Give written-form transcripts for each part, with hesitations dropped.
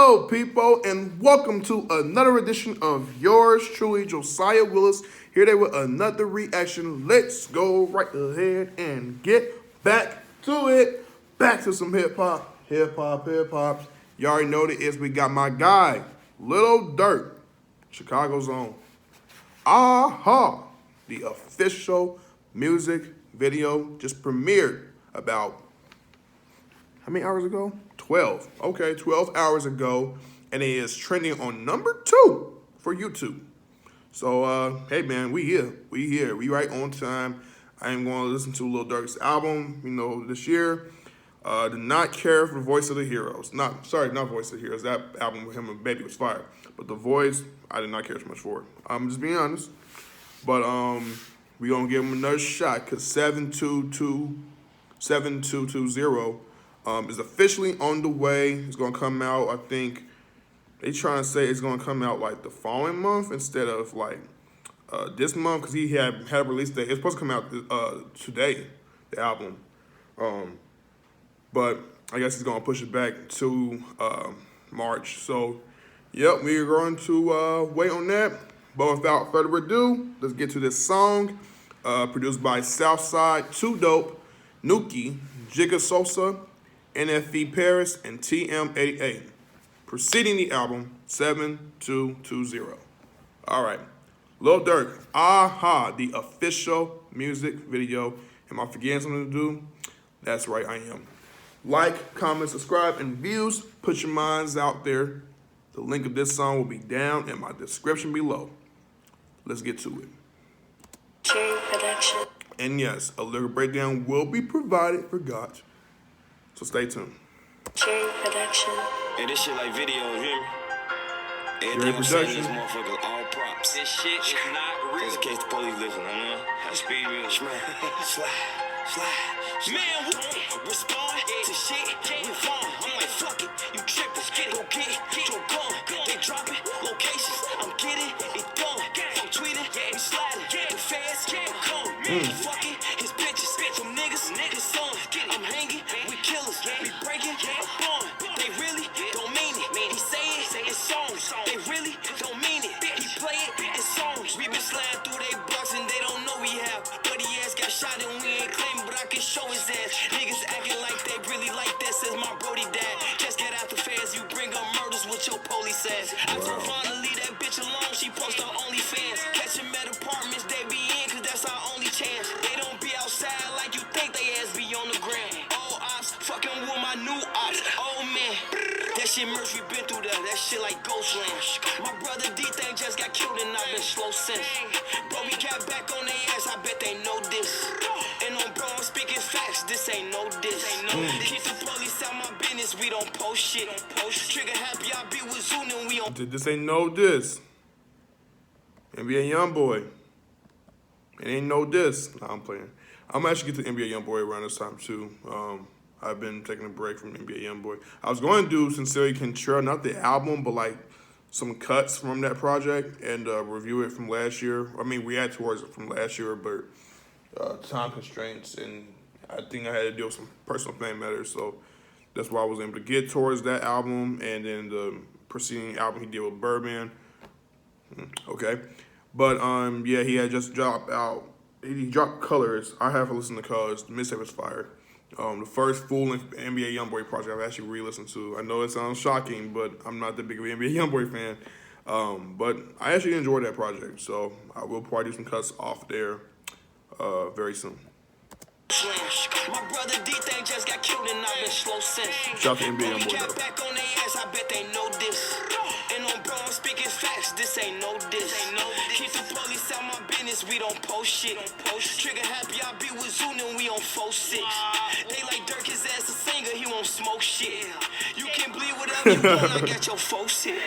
Hello, people, and welcome to another edition of yours truly, Josiah Willis, here today with another reaction. Let's go right ahead and get back to it. Back to some hip-hop. You already know what it is. We got my guy, Lil Durk, Chicago's own. AHHH, the official music video, just premiered about, how many hours ago? 12. Okay, 12 hours ago. And it is trending on number 2 for YouTube. So, hey man, we here. We right on time. I am going to listen to Lil Durk's album, this year. Did not care for Voice of the Heroes. Not Voice of the Heroes. That album with him and Baby was fire. But The Voice, I did not care too much for it. I'm just being honest. But we gonna give him another shot because 7220 is officially on the way. It's gonna come out, I think, they trying to say it's gonna come out like the following month instead of like this month, because he had a release date. It's supposed to come out today, the album. But I guess he's gonna push it back to March. So, yep, we're going to wait on that. But without further ado, let's get to this song. Produced by Southside, Too Dope, Nuki, Jigga Sosa, NFE Paris, and TM88. Preceding the album, 7220. All right. Lil Durk, AHHH, the official music video. Am I forgetting something to do? That's right, I am. Like, comment, subscribe, and views. Put your minds out there. The link of this song will be down in my description below. Let's get to it. And yes, a lyric breakdown will be provided for God. So stay tuned. Hey, this shit like video, you hear me? Everything I'm saying is motherfuckers all props. This shit is not real. Just in case the police listen, I know. I speed real. Slide. Man, who respond to shit? We fun. I'm like, fuck it. You trippin'. Go get your gun. They dropping locations. I'm getting it done. I'm tweeting. We sliding. The fast come. Fucking his bitches. Some niggas. His son. I'm hanging. We killers. We breaking a bond. They really don't mean it. He say it in songs. They really don't mean it. He play it in songs. We been sliding through they blocks and they don't know we have. But he ass got shot and we ain't claiming, but I can show his ass. Niggas acting like they really like that, says my brody dad. Just get out the feds, you bring up murders with your police ass. I told Vonna leave that bitch alone, she post her OnlyFans. Catch him at apartments, they be in, cause that's our only chance. They don't be outside like you think they ass be on the ground. Old ops, fucking with my new ops. Oh man, that shit merch, we been through that shit like Ghostland. My brother D-Thing just got killed and I've been slow since. Bro, we got back on their ass, I bet they know this. And on bro, I'm speaking facts, this ain't no diss. Keep the police out my business, we don't post shit. Trigger happy, I be with Zoom and we on. This ain't no diss. NBA YoungBoy. It ain't no diss. Nah, I'm playing. I'm actually get to NBA YoungBoy around this time too. I've been taking a break from NBA YoungBoy. I was going to do Sincerely Control, not the album, but like some cuts from that project and review it from last year. I mean, react towards it from last year, but time constraints, and I think I had to deal with some personal family matters, so that's why I was able to get towards that album, and then the preceding album he did with Birdman. Okay, but yeah, he had just dropped out. He dropped Colors. I have to listen to Colors. The mixtape was fire. The first full-length NBA YoungBoy project I've actually re-listened to. I know it sounds shocking, but I'm not that big of an NBA YoungBoy fan. But I actually enjoyed that project, so I will probably do some cuts off there very soon. My brother D-Thing just got killed and I've been slow since. Shout out to NBA YoungBoy got back on their ass, I bet they know this. And on bro, I'm speaking facts, this ain't no diss. Keep the police out my business, we don't post shit. Trigger happy, I be with Zoom and we on 4-6. They like Durk, his ass a singer, he won't smoke shit. You can bleed whatever you want, I got your 4-6.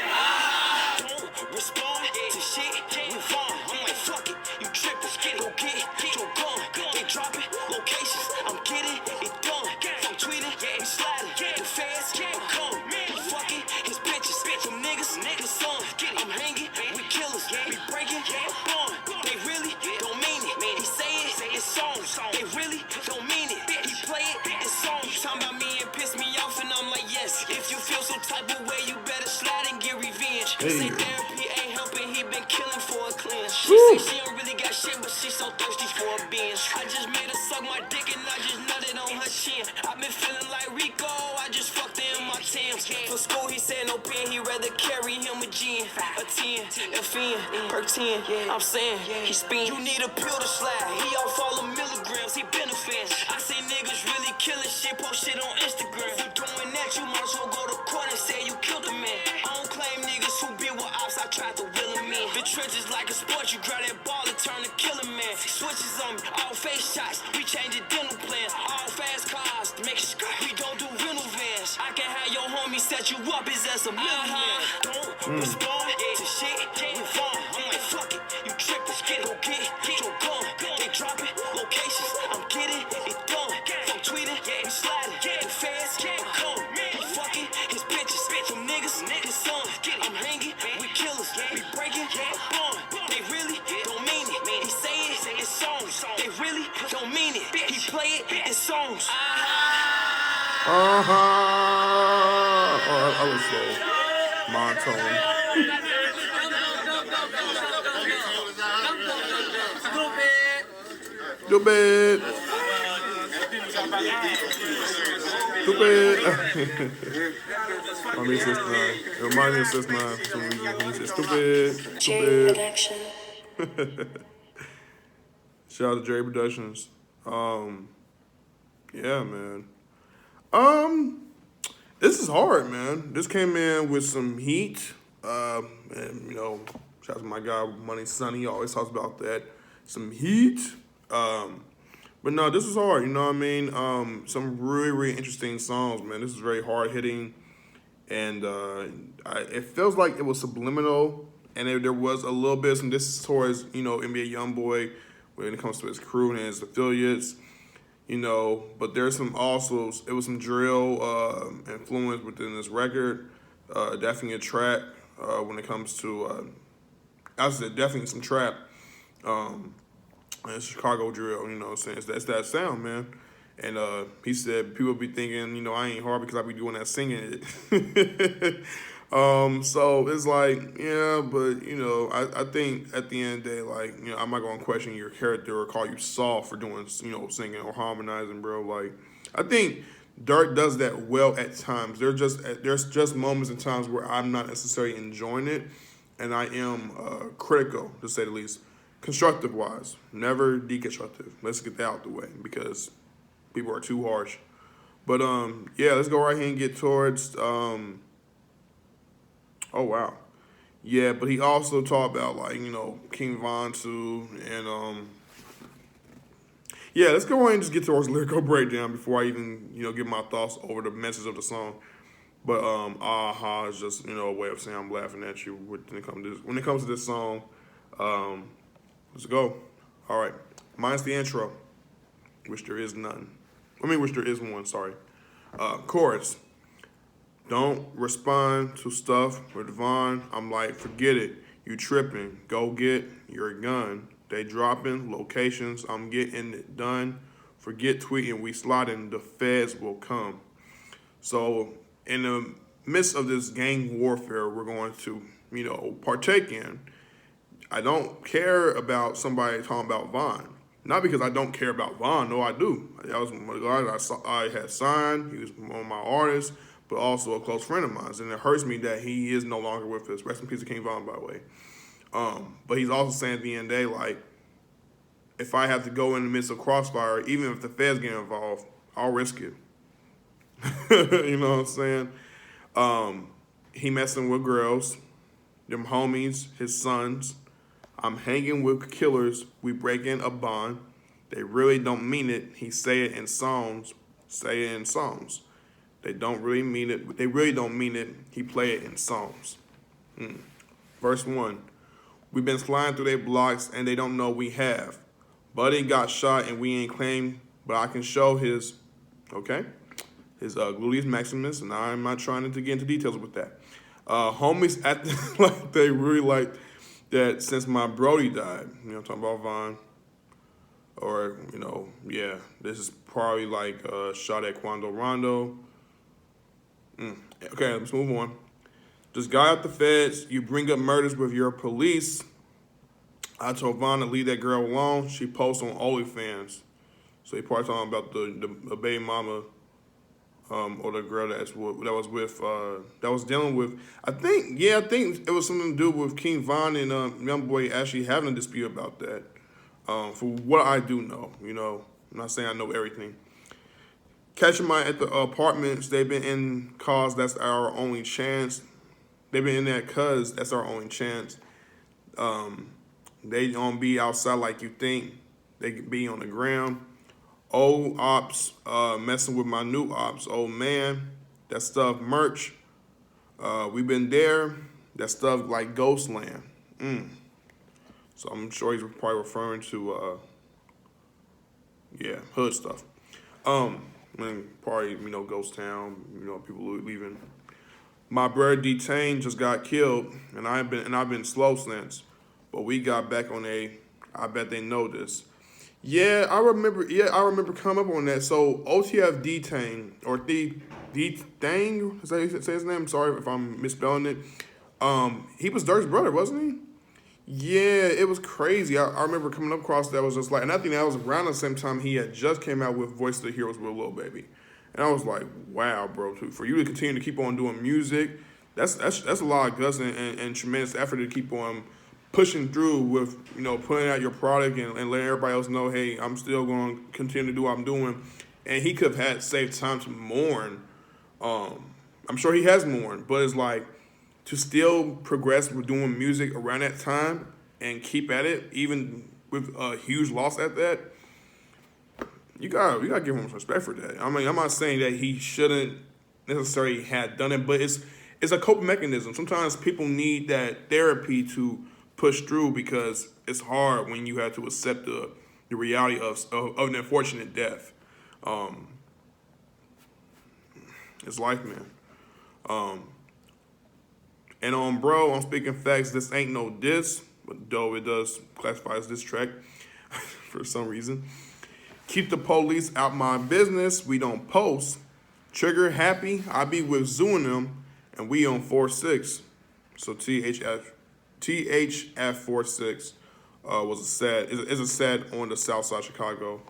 Don't respond to shit, we fun. I'm like, fuck it, you trippin'. Go get your gun, they dropping locations. I'm getting it done. I'm tweeting, we sliding. The fast come. We fucking his bitches. Some niggas, his son. I'm hanging, we killers. We breaking a bond. They really don't mean it. He say it in songs. They really don't mean it. He play it in songs. Talking about me and piss me off, and I'm like, yes. If you feel some type of way, you better Say therapy ain't helping, he been killing for a cleanse. She say she don't really got shit, but she so thirsty for a binge. I just made her suck my dick and I just nutted on her chin. I been feeling like Rico, I just fucked her in my Timbs. For school he said no pen, he rather carry him a gin. A 10, FN, per 10, I'm saying, he spin. You need a pill to slide, he off all the milligrams, he been a fan. I say niggas really killing shit, post shit on Instagram. You doing that, you might as well go to court and say you killed a man. I don't claim niggas who been with ops, I tried to will them in. The trenches like a sport, you grab that ball and turn to killer man. Switches on me, all face shots, we change the dental plan. All fast cars, make sure we don't do rental vans. I can have your homie set you up, his ass a millionaire. Don't respond to shit, move on. I'm like, fuck it, you trippin', go get your gun. They dropping locations, I'm getting it done. From tweeting, we sliding, the fans come. He fucking his bitches, some niggas, his son. I'm hanging, we killers, we breaking a bond. They really don't mean it. He say it in songs. They really don't mean it. He play it in songs. Oh, I was slow. Monotone. Stupid. Stupid. I mean, 6ix9ine. It reminds me of 6ix9ine for some reason. He said stupid. Stupid. Shout out to Jerry Productions. Yeah, man. This is hard, man. This came in with some heat. And you know, shout out to my guy Money Sonny. He always talks about that. Some heat. But no, this was hard, you know what I mean? Some really, really interesting songs, man. This is very hard hitting. And it feels like it was subliminal. And there was a little bit of some distance towards, you know, NBA YoungBoy when it comes to his crew and his affiliates. You know, but there's some also, it was some drill influence within this record. Definitely a trap when it comes to, I said definitely some trap. And it's Chicago drill, you know what I'm saying? It's that sound, man. And he said people be thinking, you know, I ain't hard because I be doing that singing it. So it's like, yeah, but, you know, I think at the end of the day, like, you know, I'm not going to question your character or call you soft for doing, you know, singing or harmonizing, bro. Like, I think Durk does that well at times. There's just moments and times where I'm not necessarily enjoying it, and I am critical, to say the least. Constructive-wise, never deconstructive. Let's get that out the way because people are too harsh. But, yeah, let's go right here and get towards... Oh, wow. Yeah, but he also talked about, like, you know, King Von too. And, yeah, let's go ahead and just get towards lyrical breakdown before I even, you know, give my thoughts over the message of the song. But AHHH is just, you know, a way of saying I'm laughing at you when it comes to this song. Let's go. All right. Mine's the intro, which there is none. Which there is one, sorry. Chorus. Don't respond to stuff with Von. I'm like, forget it. You tripping. Go get your gun. They dropping locations. I'm getting it done. Forget tweeting. We sliding. The feds will come. So in the midst of this gang warfare we're going to, you know, partake in, I don't care about somebody talking about Von. Not because I don't care about Von. No, I do. That was one of the guys I had signed. He was one of my artists, but also a close friend of mine. And it hurts me that he is no longer with us. Rest in peace to King Von, by the way. But he's also saying at the end of the day, like, if I have to go in the midst of crossfire, even if the feds get involved, I'll risk it. You know what I'm saying? He messing with girls, them homies, his sons. I'm hanging with killers. We breaking a bond. They really don't mean it. He say it in songs. Say it in songs. They don't really mean it. They really don't mean it. He play it in songs. Verse 1. We've been sliding through their blocks and they don't know we have. Buddy got shot and we ain't claimed, but I can show his, okay? His gluteus maximus, and I'm not trying to get into details with that. Homies at the, like, they really like that since my Brody died. You know, I'm talking about Von. Or, you know, yeah, this is probably like shot at Quando Rondo. Okay, let's move on. Just got out the feds. You bring up murders with your police. I told Vaughn to leave that girl alone. She posts on OnlyFans. So he probably talking about the baby mama, or the girl that was dealing with. I think it was something to do with King Von and YoungBoy actually having a dispute about that. For what I do know, I'm not saying I know everything. Catching my at the apartments, they've been in cause that's our only chance. They've been in that cause that's our only chance. They don't be outside like you think. They could be on the ground. Old ops messing with my new ops. Old man, that stuff merch. We've been there. That stuff like Ghostland. So I'm sure he's probably referring to hood stuff. Probably Ghost Town. People leaving. My brother detained just got killed, and I've been slow since. But we got back on I bet they know this. Yeah, I remember coming up on that. So OTF detained or Thang, is that how you say his name? Sorry if I'm misspelling it. He was Durk's brother, wasn't he? Yeah, it was crazy. I remember coming up across that was just like, and I think that was around the same time he had just came out with Voice of the Heroes with Lil Baby. And I was like, wow, bro, for you to continue to keep on doing music, that's a lot of guts and tremendous effort to keep on pushing through with, putting out your product and letting everybody else know, hey, I'm still going to continue to do what I'm doing. And he could have had saved time to mourn. I'm sure he has mourned, but it's like to still progress with doing music around that time and keep at it, even with a huge loss at that. You gotta give him some respect for that. I mean, I'm not saying that he shouldn't necessarily have done it, but it's a coping mechanism. Sometimes people need that therapy to push through because it's hard when you have to accept the reality of an unfortunate death. It's life, man. And bro, I'm speaking facts. This ain't no diss, but though it does classify as diss track for some reason. Keep the police out my business. We don't post. Trigger happy. I be with Zoo and them, and we on 4-6. So THF 46 was is a set on the south side of Chicago,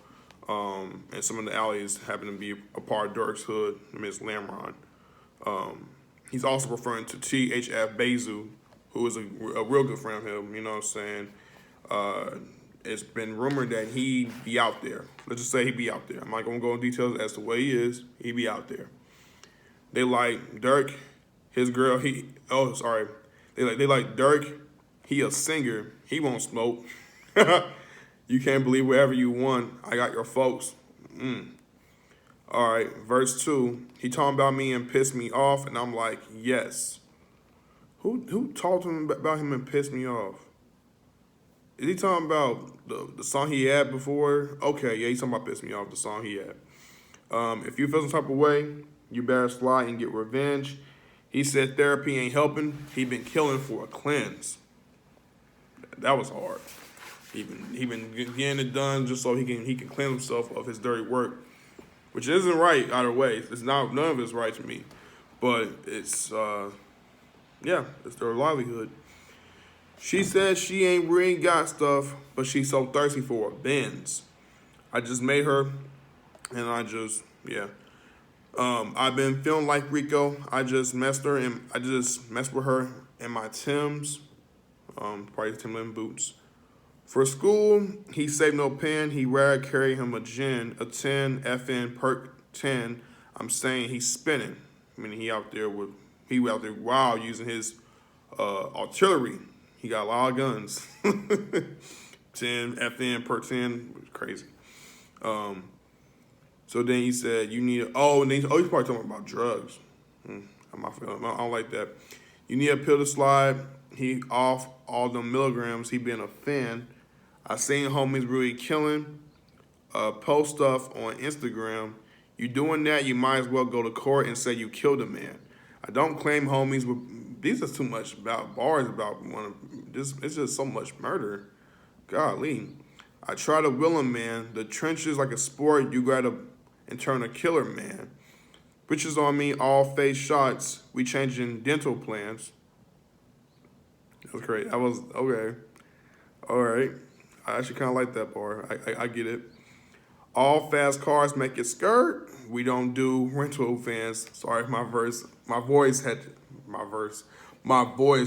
and some of the alleys happen to be a part of Durk's hood. I mean, it's Lamron. He's also referring to THF Bezu, who is a real good friend of him. You know what I'm saying? It's been rumored that he be out there. Let's just say he be out there. I'm not gonna go in details as to where he is. He be out there. They like Durk, his girl. They like Durk. He a singer. He won't smoke. You can't believe wherever you want. I got your folks. All right, verse 2. He talking about me and pissed me off, and I'm like, yes. Who talked to him about him and pissed me off? Is he talking about the song he had before? Okay, yeah, he's talking about pissed me off, the song he had. If you feel some type of way, you better slide and get revenge. He said therapy ain't helping. He been killing for a cleanse. That was hard. He been getting it done just so he can cleanse himself of his dirty work, which isn't right either way. It's not, none of it's right to me, but it's it's their livelihood. She said she ain't really got stuff, but she's so thirsty for a Benz. I just made her, and I've been feeling like Rico. I just messed with her in my Timbs, probably Timberland boots. For school, he saved no pen. He rather carry him a 10, FN, perk 10. I'm saying he's spinning. I mean, he out there wild using his artillery. He got a lot of guns. 10, FN, perk 10, crazy. So then he said, you need, he's probably talking about drugs. I don't like that. You need a pill to slide. He off all them milligrams. He been a fan. I seen homies really killing. Post stuff on Instagram. You doing that, you might as well go to court and say you killed a man. I don't claim homies. These are too much about bars about one. It's just so much murder. Golly. I try to will a man. The trenches like a sport. You gotta and turn a killer man. Bitches on me, all face shots. We changing dental plans. That was great. That was okay. All right. I actually kind of like that bar. I get it. All fast cars make it skirt. We don't do rental vans. Sorry, my voice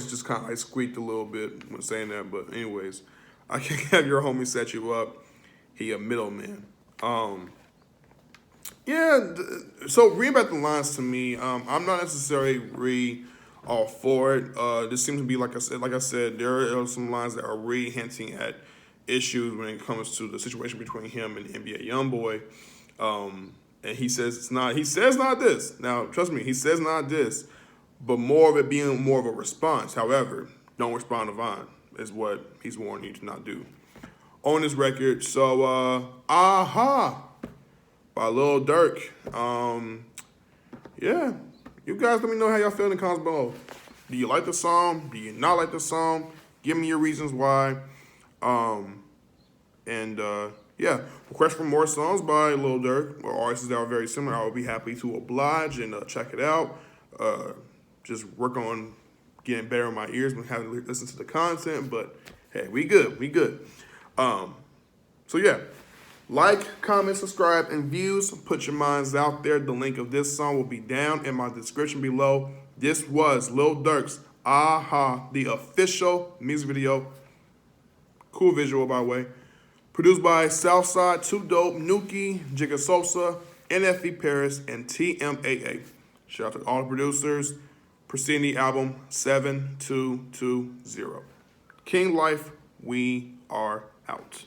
just kind of like squeaked a little bit when saying that. But anyways, I can't have your homie set you up. He a middleman. Yeah. So reading back the lines to me, I'm not necessarily all for it. This seems to be like I said, there are some lines that are really hinting at issues when it comes to the situation between him and NBA YoungBoy. And he says it's not. He says not this. Now, trust me, he says not this, but more of it being more of a response. However, don't respond to Vine is what he's warning you to not do on this record. So, AHHH by Lil Durk. Yeah, you guys let me know how y'all feel in the comments below. Do you like the song? Do you not like the song? Give me your reasons why. Yeah, request for more songs by Lil Durk or artists that are very similar. I would be happy to oblige and check it out. Just work on getting better in my ears when having to listen to the content. But hey, we good. So yeah, like, comment, subscribe, and views. Put your minds out there. The link of this song will be down in my description below. This was Lil Durk's AHHH, the official music video. Cool visual, by the way. Produced by Southside, Too Dope, Nuki, Jigga Sosa, NFV Paris, and TMAA. Shout out to all the producers. Preceding the album 7220. King Life, we are out.